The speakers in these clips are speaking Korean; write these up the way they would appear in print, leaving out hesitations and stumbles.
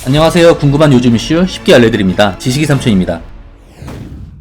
안녕하세요. 궁금한 요즘 이슈 쉽게 알려드립니다. 지식이 삼촌입니다.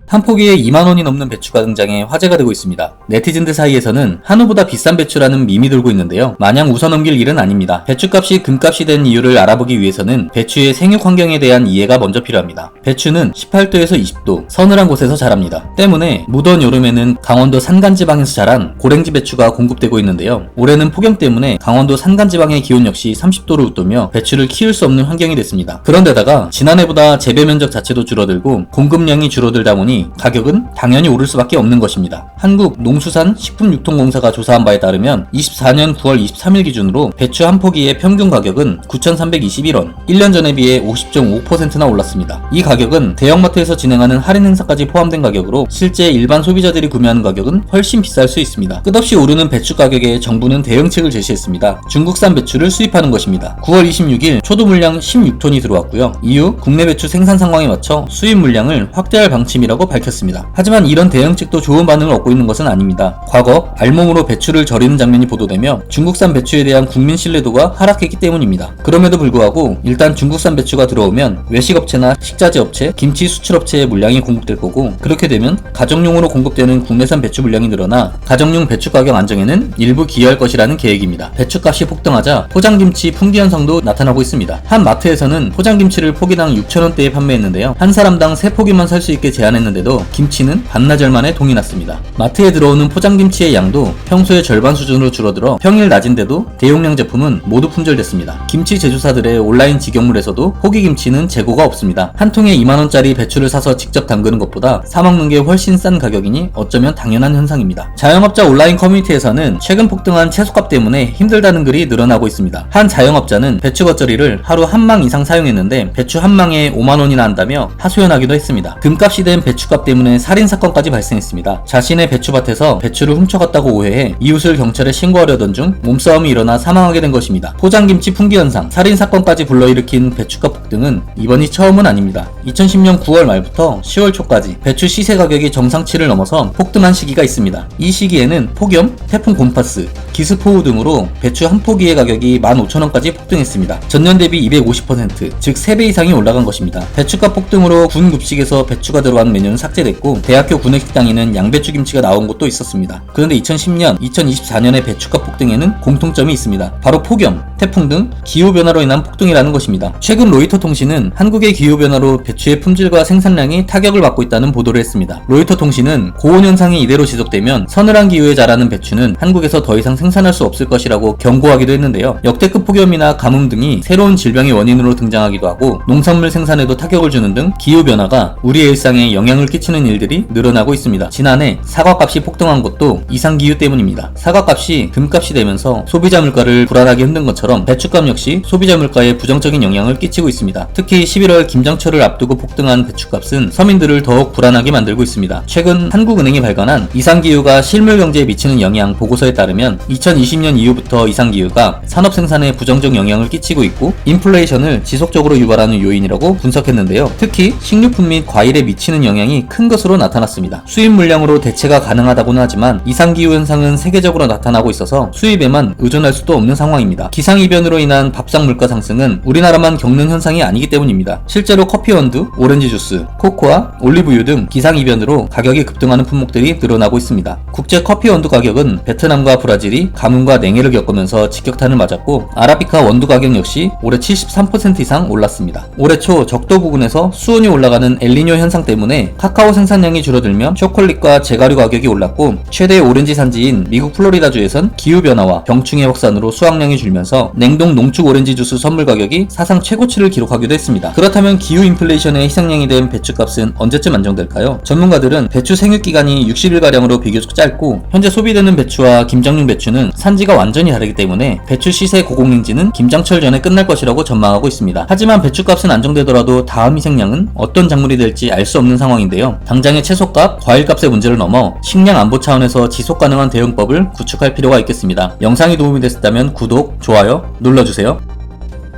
한 포기에 2만원이 넘는 배추가 등장해 화제가 되고 있습니다. 네티즌들 사이에서는 한우보다 비싼 배추라는 밈이 돌고 있는데요. 마냥 웃어넘길 일은 아닙니다. 배추값이 금값이 된 이유를 알아보기 위해서는 배추의 생육 환경에 대한 이해가 먼저 필요합니다. 배추는 18도에서 20도, 서늘한 곳에서 자랍니다. 때문에 무더운 여름에는 강원도 산간지방에서 자란 고랭지 배추가 공급되고 있는데요. 올해는 폭염 때문에 강원도 산간지방의 기온 역시 30도를 웃도며 배추를 키울 수 없는 환경이 됐습니다. 그런데다가 지난해보다 재배 면적 자체도 줄어들고 공급량이 줄어들다 보니 가격은 당연히 오를 수밖에 없는 것입니다. 한국농수산식품유통공사가 조사한 바에 따르면 24년 9월 23일 기준으로 배추 한 포기의 평균 가격은 9,321원, 1년 전에 비해 50.5%나 올랐습니다. 이 가격은 대형마트에서 진행하는 할인 행사까지 포함된 가격으로 실제 일반 소비자들이 구매하는 가격은 훨씬 비쌀 수 있습니다. 끝없이 오르는 배추 가격에 정부는 대응책을 제시했습니다. 중국산 배추를 수입하는 것입니다. 9월 26일 초도 물량 16톤이 들어왔고요. 이후 국내 배추 생산 상황에 맞춰 수입 물량을 확대할 방침이라고 밝혔습니다. 하지만 이런 대응책도 좋은 반응을 얻고 있는 것은 아닙니다. 과거 알몸으로 배추를 절이는 장면이 보도되며 중국산 배추에 대한 국민 신뢰도가 하락했기 때문입니다. 그럼에도 불구하고 일단 중국산 배추가 들어오면 외식업체나 식자재 업체, 김치 수출업체의 물량이 공급될 거고, 그렇게 되면 가정용으로 공급되는 국내산 배추 물량이 늘어나 가정용 배추 가격 안정에는 일부 기여할 것이라는 계획입니다. 배추값이 폭등하자 포장김치 품귀 현상도 나타나고 있습니다. 한 마트에서는 포장김치를 포기당 6,000원대에 판매했는데요. 한 사람당 3포기만 살 수 있게 제한했는데도 김치는 반나절 만에 동이 났습니다. 마트에 들어오는 포장김치의 양도 평소의 절반 수준으로 줄어들어 평일 낮인데도 대용량 제품은 모두 품절됐습니다. 김치 제조사들의 온라인 직영물에서도 포기김치는 재고가 없습니다. 한 통에 2만원짜리 배추를 사서 직접 담그는 것보다 사먹는 게 훨씬 싼 가격이니 어쩌면 당연한 현상입니다. 자영업자 온라인 커뮤니티에서는 최근 폭등한 채소값 때문에 힘들다는 글이 늘어나고 있습니다. 한 자영업자는 배추 겉절이를 하루 한 망 이상 사용했는데 배추 한 망에 5만원이나 한다며 하소연하기도 했습니다. 금값이 된 배추값 때문에 살인사건까지 발생했습니다. 자신의 배추밭에서 배추를 훔쳐갔다고 오해해 이웃을 경찰에 신고하려던 중 몸싸움이 일어나 사망하게 된 것입니다. 포장김치 품귀 현상, 살인사건까지 불러일으킨 배추값 폭등은 이번이 처음은 아닙니다. 2010년 9월 말부터 10월 초까지 배추 시세 가격이 정상치를 넘어서 폭등한 시기가 있습니다. 이 시기에는 폭염, 태풍 곰파스, 기습호우 등으로 배추 한 포기의 가격이 15,000원까지 폭등했습니다. 전년 대비 250%, 즉 3배 이상이 올라간 것입니다. 배추값 폭등으로 군 급식에서 배추가 들어간 메뉴는 삭제됐고 대학교 구내식당에는 양배추 김치가 나온 곳도 있었습니다. 그런데 2010년, 2024년의 배추값 폭등에는 공통점이 있습니다. 바로 폭염, 태풍 등 기후변화로 인한 폭등이라는 것입니다. 최근 로이터 통신은 한국의 기후변화로 배추의 품질과 생산량이 타격을 받고 있다는 보도를 했습니다. 로이터 통신은 고온 현상이 이대로 지속되면 서늘한 기후에 자라는 배추는 한국에서 더 이상 생산할 수 없을 것이라고 경고하기도 했는데요. 역대급 폭염이나 가뭄 등이 새로운 질병의 원인으로 등장하기도 하고 농산물 생산에도 타격을 주는 등 기후변화가 우리의 일상에 영향을 끼치는 일들이 늘어나고 있습니다. 지난해 사과값이 폭등한 것도 이상기후 때문입니다. 사과값이 금값이 되면서 소비자 물가를 불안하게 흔든 것처럼 배추값 역시 소비자 물가에 부정적인 영향을 끼치고 있습니다. 특히 11월 김장철을 앞두고 폭등한 배추값은 서민들을 더욱 불안하게 만들고 있습니다. 최근 한국은행이 발간한 이상기후가 실물 경제에 미치는 영향 보고서에 따르면 2020년 이후부터 이상기후가 산업 생산에 부정적 영향을 끼치고 있고 인플레이션을 지속적으로 유발하는 요인이라고 분석했는데요. 특히 식료품 및 과일에 미치는 영향이 큰 것으로 나타났습니다. 수입 물량으로 대체가 가능하다고는 하지만 이상기후 현상은 세계적으로 나타나고 있어서 수입에만 의존할 수도 없는 상황입니다. 기상이변으로 인한 밥상 물가 상승은 우리나라만 겪는 현상이 아니기 때문입니다. 실제로 커피 원두, 오렌지 주스, 코코아, 올리브유 등 기상이변으로 가격이 급등하는 품목들이 늘어나고 있습니다. 국제 커피 원두 가격은 베트남과 브라질이 가뭄과 냉해를 겪으면서 직격탄을 맞았고 아라비카 원두 가격 역시 올해 73% 이상 올랐습니다. 올해 초 적도 부근에서 수온이 올라가는 엘니뇨 현상 때문에 카카오 생산량이 줄어들며 초콜릿과 제과류 가격이 올랐고 최대 오렌지 산지인 미국 플로리다주에선 기후변화와 병충해 확산으로 수확량이 줄면서 냉동 농축 오렌지 주스 선물 가격이 사상 최고치를 기록하기도 했습니다. 그렇다면 기후 인플레이션의 희생양이 된 배추값은 언제쯤 안정될까요? 전문가들은 배추 생육기간이 60일가량으로 비교적 짧고 현재 소비되는 배추와 김장용 배추는 산지가 완전히 다르기 때문에 배추 시세 고공행진은 김장철 전에 끝날 것이라고 전망하고 있습니다. 하지만 배추값은 안정되더라도 다음 희생양은 어떤 작물이 될지 알 수 없는 상황인데요. 당장의 채소값, 과일값의 문제를 넘어 식량 안보 차원에서 지속가능한 대응법을 구축할 필요가 있겠습니다. 영상이 도움이 됐다면 구독, 좋아요 눌러주세요.